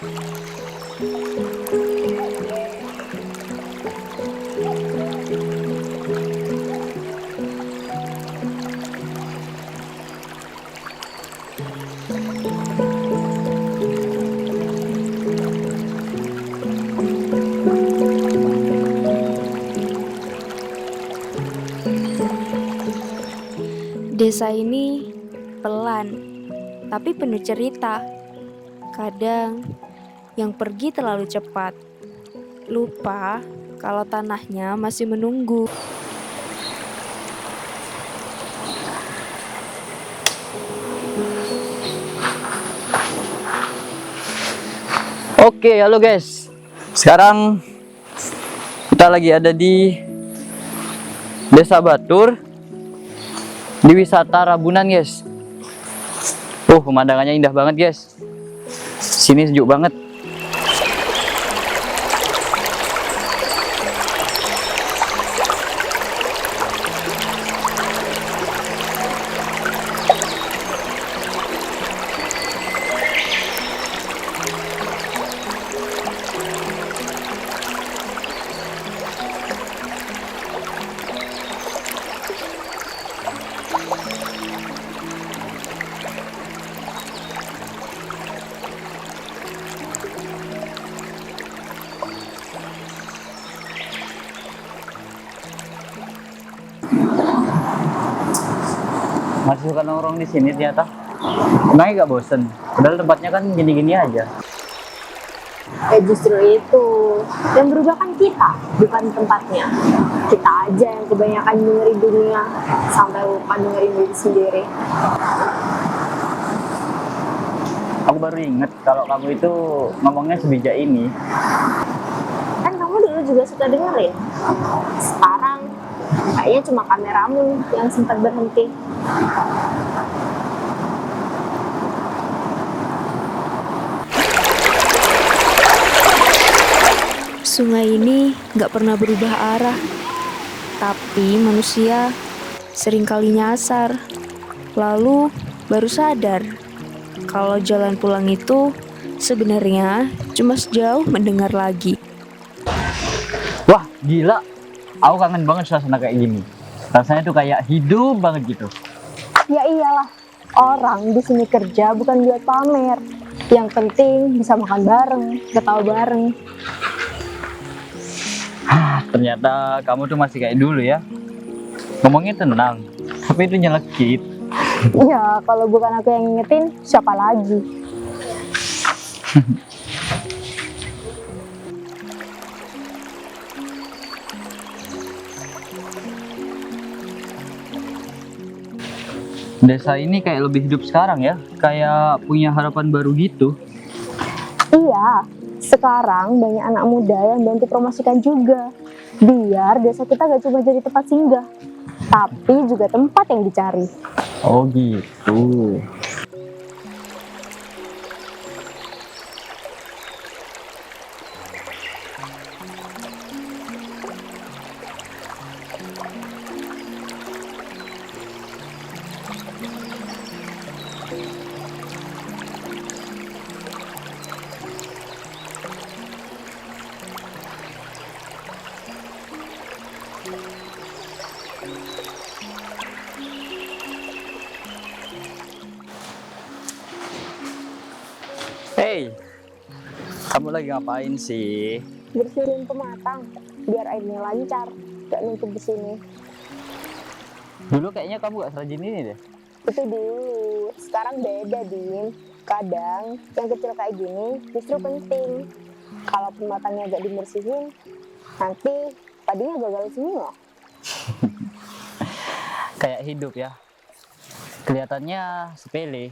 Desa ini pelan, tapi penuh cerita. Kadang yang pergi terlalu cepat, lupa kalau tanahnya masih menunggu. Oke, halo guys. Sekarang kita lagi ada di Desa Batur di wisata Rabunan, guys. Pemandangannya indah banget, guys. Sini sejuk banget. Masih suka nongkrong di sini ternyata. Emangnya gak bosen? Padahal tempatnya kan gini-gini aja. Justru itu yang berubah kan kita, bukan tempatnya. Kita aja yang kebanyakan dengerin dunia sampai lupa dengerin diri sendiri. Aku baru inget kalau kamu itu ngomongnya sebijak ini. Kan kamu dulu juga suka dengerin. Sekarang kayaknya cuma kameramu yang sempat berhenti. Sungai ini gak pernah berubah arah, tapi manusia seringkali nyasar, lalu baru sadar kalau jalan pulang itu sebenarnya cuma sejauh mendengar lagi. Wah, gila. Aku kangen banget suasana kayak gini. Rasanya tuh kayak hidup banget gitu. Ya iyalah, orang di sini kerja bukan buat pamer. Yang penting bisa makan bareng, ketawa bareng. Ternyata kamu tuh masih kayak dulu ya. Ngomongnya tenang, tapi itu nyelekit. Ya kalau bukan aku yang ngingetin, siapa lagi? Desa ini kayak lebih hidup sekarang ya. Kayak punya harapan baru gitu. Iya, sekarang banyak anak muda yang bantu promosikan juga. Biar desa kita gak cuma jadi tempat singgah, tapi juga tempat yang dicari. Oh gitu. Hey, kamu lagi ngapain sih? Bersihin pematang, biar airnya lancar, gak numpuk di sini. Dulu kayaknya kamu gak serajin ini deh. Itu dulu, sekarang beda, Din. Kadang yang kecil kayak gini justru penting. Kalau pematangnya gak dibersihin, nanti padinya gagal semua. Kayak hidup ya. Kelihatannya sepele,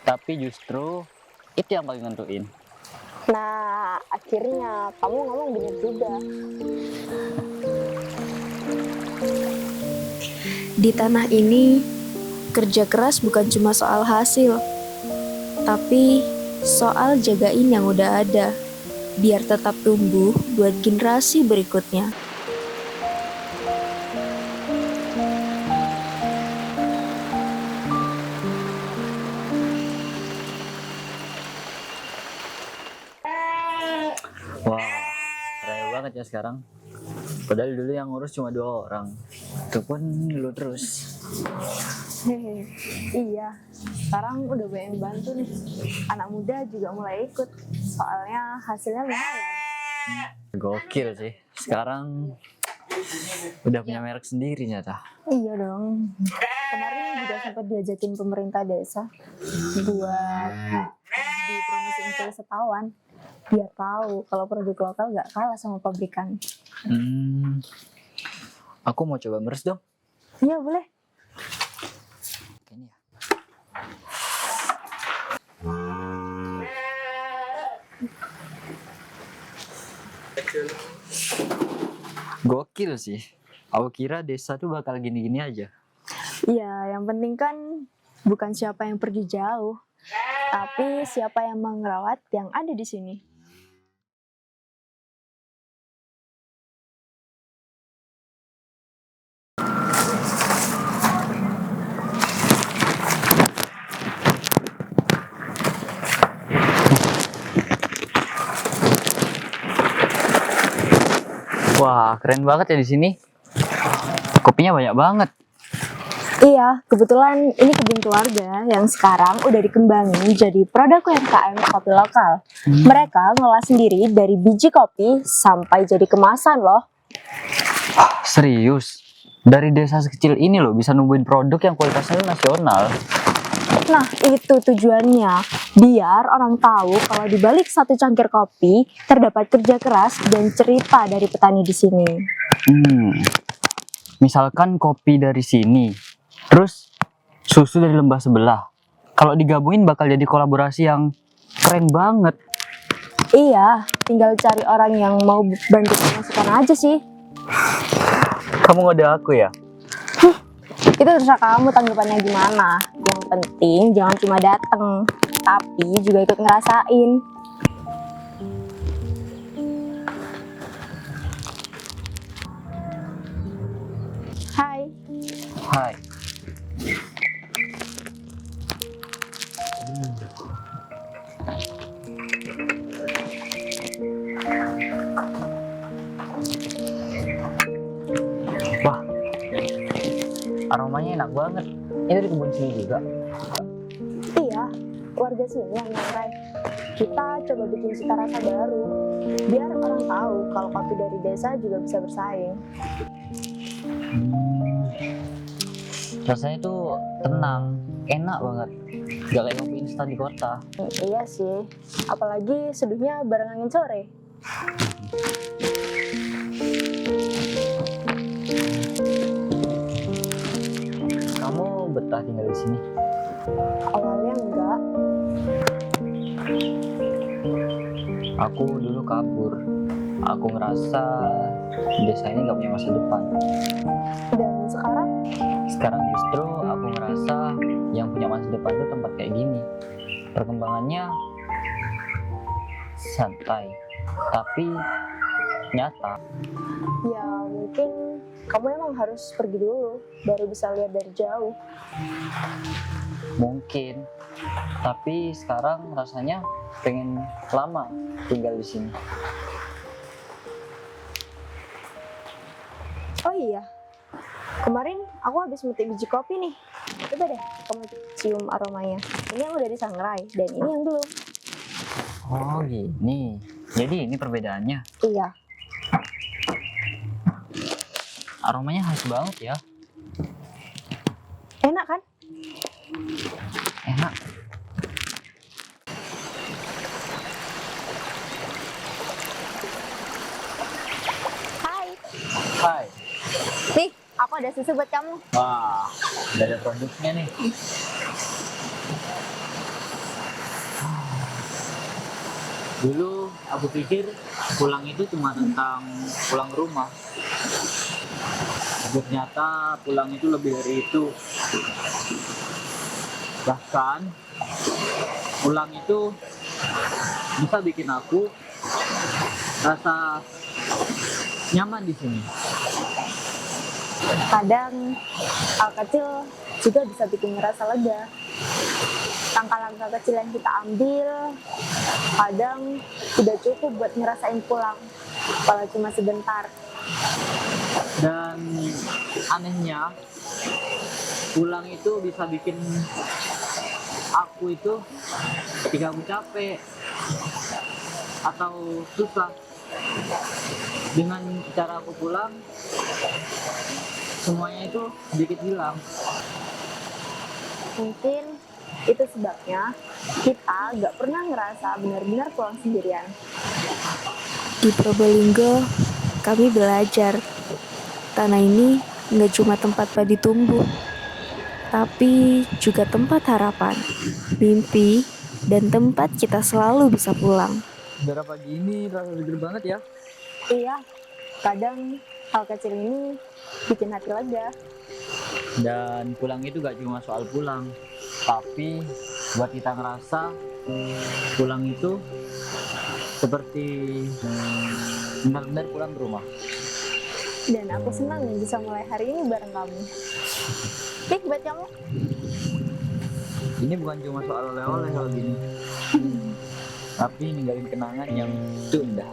tapi justru itu yang paling nentuin. Nah, akhirnya kamu ngomong bener juga. Di tanah ini, kerja keras bukan cuma soal hasil, tapi soal jagain yang udah ada, biar tetap tumbuh buat generasi berikutnya. banget ya sekarang. Padahal dulu yang ngurus cuma 2 orang. Itu pun lu terus. Hehe, iya, sekarang udah banyak yang bantu nih. Anak muda juga mulai ikut, soalnya hasilnya lumayan. Gokil sih. Sekarang udah punya merek sendiri nyata. Iya dong. Kemarin juga sempat diajakin pemerintah desa buat dipromosiin ke wisatawan, biar tahu kalau produk lokal nggak kalah sama pabrikan. Aku mau coba meres dong. Iya boleh. Ini ya. Gokil sih. Aku kira desa tuh bakal gini-gini aja. Iya, yang penting kan bukan siapa yang pergi jauh, tapi siapa yang merawat yang ada di sini. Wah, keren banget ya di sini. Kopinya banyak banget. Iya, kebetulan ini kebun keluarga yang sekarang udah dikembangin jadi produk UMKM kopi lokal. Mereka ngolah sendiri dari biji kopi sampai jadi kemasan loh. Serius. Dari desa sekecil ini loh bisa numbuhin produk yang kualitasnya nasional. Nah, itu tujuannya. Biar orang tahu kalau di balik satu cangkir kopi terdapat kerja keras dan cerita dari petani di sini. Misalkan kopi dari sini, terus susu dari lembah sebelah. Kalau digabungin bakal jadi kolaborasi yang keren banget. Iya, tinggal cari orang yang mau bantu pemasukan aja sih. Kamu ngode aku ya? Itu terserah kamu tanggapannya gimana. Yang penting jangan cuma dateng, tapi juga ikut ngerasain. Hai. Hai. Wah, aromanya enak banget. Ini dari kebun sini juga. Iya, warga sini yang ngerai. Kita coba bikin cita rasa baru, biar orang tahu kalau kopi dari desa juga bisa bersaing. Rasanya tuh tenang, enak banget. Gak kayak kopi instan di kota. Iya sih, apalagi seduhnya bareng angin sore. Kamu betah tinggal di sini? Awalnya enggak, Aku dulu kabur. Aku ngerasa desa ini gak punya masa depan. dan sekarang Sekarang justru aku ngerasa yang punya masa depan itu tempat kayak gini. Perkembangannya santai, tapi nyata. ya mungkin kamu emang harus pergi dulu, baru bisa lihat dari jauh. Mungkin, tapi sekarang rasanya pengen lama tinggal di sini. Oh iya, kemarin aku habis metik biji kopi nih. Coba deh kamu cium aromanya. Ini yang udah disangrai dan ini yang belum. Oh gini, jadi ini perbedaannya. Iya, Aromanya khas banget ya, enak kan? enak. Hai, Hai. nih aku ada susu buat kamu. Wah, udah ada produknya nih. Dulu aku pikir pulang itu cuma tentang pulang ke rumah. Tapi ternyata pulang itu lebih dari itu. Bahkan pulang itu bisa bikin aku rasa nyaman di sini. Kadang hal kecil juga bisa bikin ngerasa lega. Langkah-langkah kecil yang kita ambil kadang tidak cukup buat ngerasain pulang. Kalau cuma sebentar. Dan anehnya, pulang itu bisa bikin aku itu ketika aku capek atau susah, dengan cara aku pulang semuanya itu sedikit hilang. Mungkin itu sebabnya kita gak pernah ngerasa benar-benar pulang sendirian. Di Probolinggo, kami belajar. Tanah ini nggak cuma tempat padi tumbuh, tapi juga tempat harapan, mimpi, dan tempat kita selalu bisa pulang. Udara pagi ini terasa seger banget ya. Iya, kadang hal kecil ini bikin hati lega. Dan pulang itu gak cuma soal pulang, tapi buat kita ngerasa pulang itu seperti benar-benar pulang ke rumah. Dan aku senang bisa mulai hari ini bareng kamu. Nih, buat kamu. Ini bukan cuma soal oleh-oleh kalau gini, tapi ninggalin kenangan yang itu indah.